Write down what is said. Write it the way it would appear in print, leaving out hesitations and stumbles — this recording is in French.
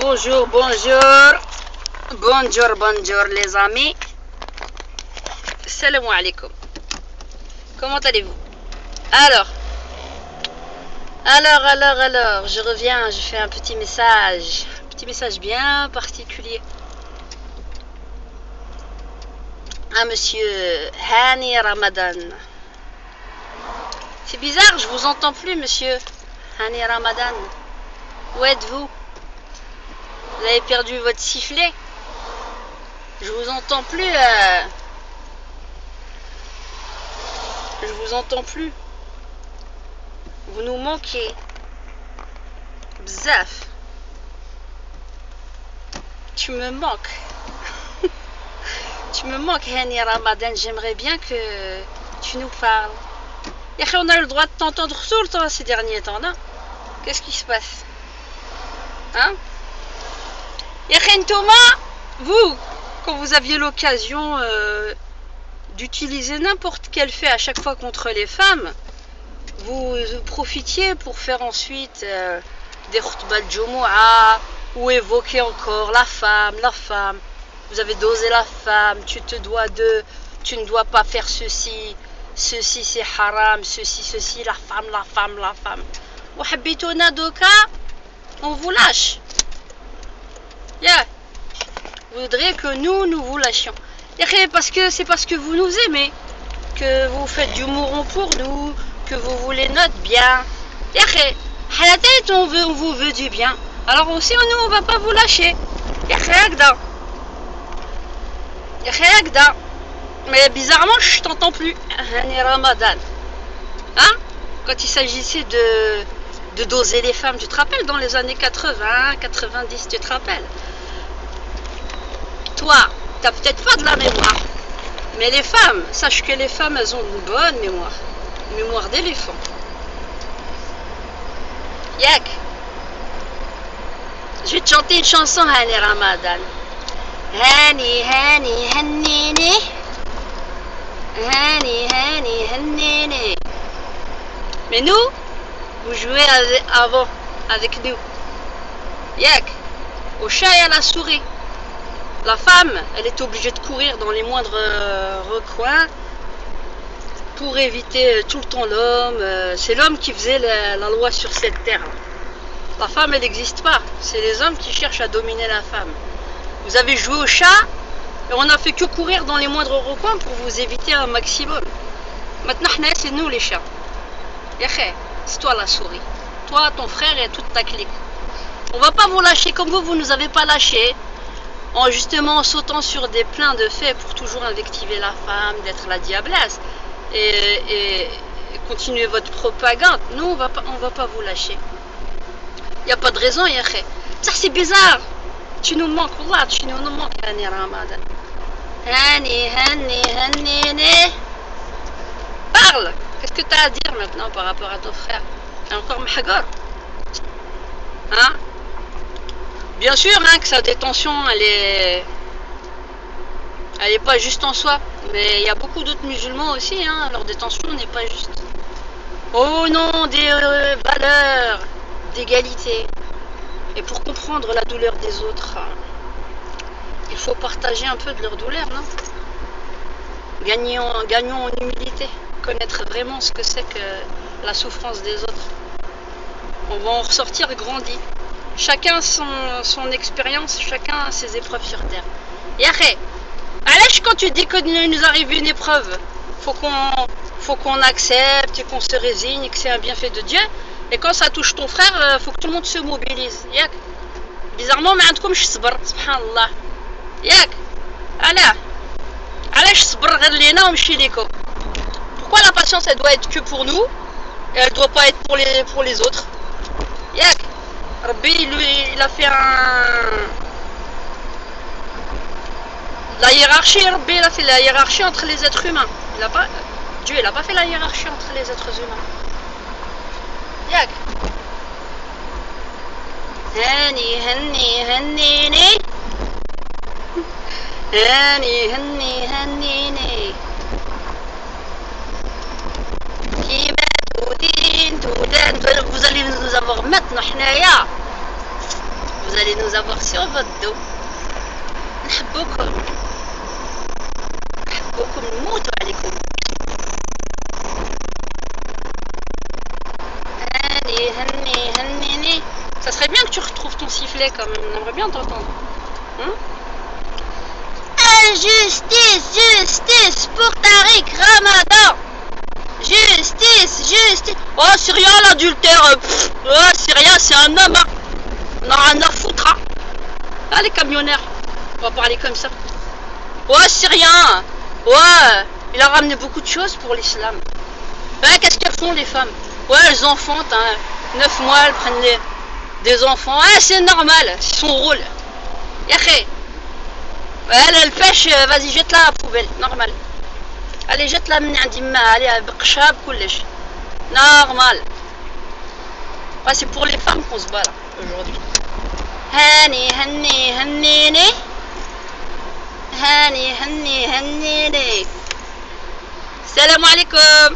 Bonjour, bonjour les amis. Salam alaikum. Comment allez-vous? Alors, je reviens, je fais un petit message bien particulier à monsieur Hani Ramadan. C'est bizarre, je vous entends plus, monsieur Hani Ramadan. Où êtes-vous? Vous avez perdu votre sifflet? Je vous entends plus. Je vous entends plus. Vous nous manquez. Bzaf. Tu me manques. Tu me manques, Hani Ramadan. J'aimerais bien que tu nous parles. On a le droit de t'entendre tout le temps ces derniers temps, non? Qu'est-ce qui se passe? Hein? Vous, quand vous aviez l'occasion d'utiliser n'importe quel fait à chaque fois contre les femmes, vous profitiez pour faire ensuite des khutbah al-Jumu'ah ou évoquer encore la femme. Vous avez dosé la femme, tu ne dois pas faire ceci c'est haram, ceci, la femme. Wahabitona doka, on vous lâche. Vous voudriez que nous vous lâchions. Parce que vous nous aimez, que vous faites du mouron pour nous, que vous voulez notre bien. On vous veut du bien. Alors aussi, nous, on va pas vous lâcher. Mais bizarrement, je t'entends plus. Hani Ramadan. Hein? Quand il s'agissait de doser les femmes, tu te rappelles, dans les années 80, 90, tu te rappelles? Toi, t'as peut-être pas de la mémoire. Mais les femmes, sache que les femmes, elles ont une bonne mémoire. Une mémoire d'éléphant. Yak. Je vais te chanter une chanson, Hani Ramadan. Hani, hannini. Hani. Mais nous, vous jouez avant avec nous. Yak. Au chat et à la souris. La femme, elle est obligée de courir dans les moindres recoins pour éviter tout le temps l'homme. C'est l'homme qui faisait la loi sur cette terre. La femme, elle n'existe pas. C'est les hommes qui cherchent à dominer la femme. Vous avez joué au chat et on n'a fait que courir dans les moindres recoins pour vous éviter un maximum. Maintenant, c'est nous les chats. C'est toi la souris. Toi, ton frère et toute ta clique. On va pas vous lâcher comme vous nous avez pas lâché. En sautant sur des pleins de faits pour toujours invectiver la femme, d'être la diablesse et continuer votre propagande. Nous, on va pas vous lâcher. Il n'y a pas de raison, Yaché. Ça, c'est bizarre. Tu nous manques, Allah, tu nous manques, Hani Ramadan. Hani. Parle. Qu'est-ce que tu as à dire maintenant par rapport à ton frère? T'es encore mahagor? Hein? Bien sûr que sa détention, elle est pas juste en soi. Mais il y a beaucoup d'autres musulmans aussi, leur détention n'est pas juste. Au nom des valeurs d'égalité. Et pour comprendre la douleur des autres, il faut partager un peu de leur douleur, non? Gagnons en humilité. Connaître vraiment ce que c'est que la souffrance des autres. On va en ressortir grandi. Chacun son expérience, chacun ses épreuves sur terre. Yaché, allez, quand tu dis que nous arrive une épreuve, faut qu'on accepte et qu'on se résigne, que c'est un bienfait de Dieu. Et quand ça touche ton frère, faut que tout le monde se mobilise. Yak. Bizarrement, mais عندكم sabr, subhanallah. Yak. Allez, sabr غير لينا ومشي ليكم. Pourquoi la patience, elle doit être que pour nous et elle doit pas être pour les autres? Yak. Rabbi, lui, il a fait la hiérarchie, Rabbi, il a fait la hiérarchie entre les êtres humains. Dieu, il a pas fait la hiérarchie entre les êtres humains. Yak. Hani. Vous allez nous avoir maintenant, vous allez nous avoir sur votre dos. نحبوكم نموتوا عليكم. Allez, Hanni. Ça serait bien que tu retrouves ton sifflet quand même, on aimerait bien t'entendre. Hein? Justice pour Tariq Ramadan. Justice. Oh, c'est rien l'adultère. Oh, c'est rien, c'est un homme. Hein. On a rien à foutre. Hein. Ah, les camionneurs. On va parler comme ça. Ouais, c'est rien. Ouais, il a ramené beaucoup de choses pour l'islam. Ouais, qu'est-ce qu'elles font les femmes? Ouais, elles enfantent. Hein. 9 mois, elles prennent des enfants. Ouais, c'est normal. C'est son rôle. Yaché. Elle pêche, vas-y, jette-la à la poubelle. Normal. Allez, jette-la من عند ما. Allez, بقشاب كلش. Normal. Ouais, c'est pour les femmes qu'on se bat là aujourd'hui. هاني Salam alaikum.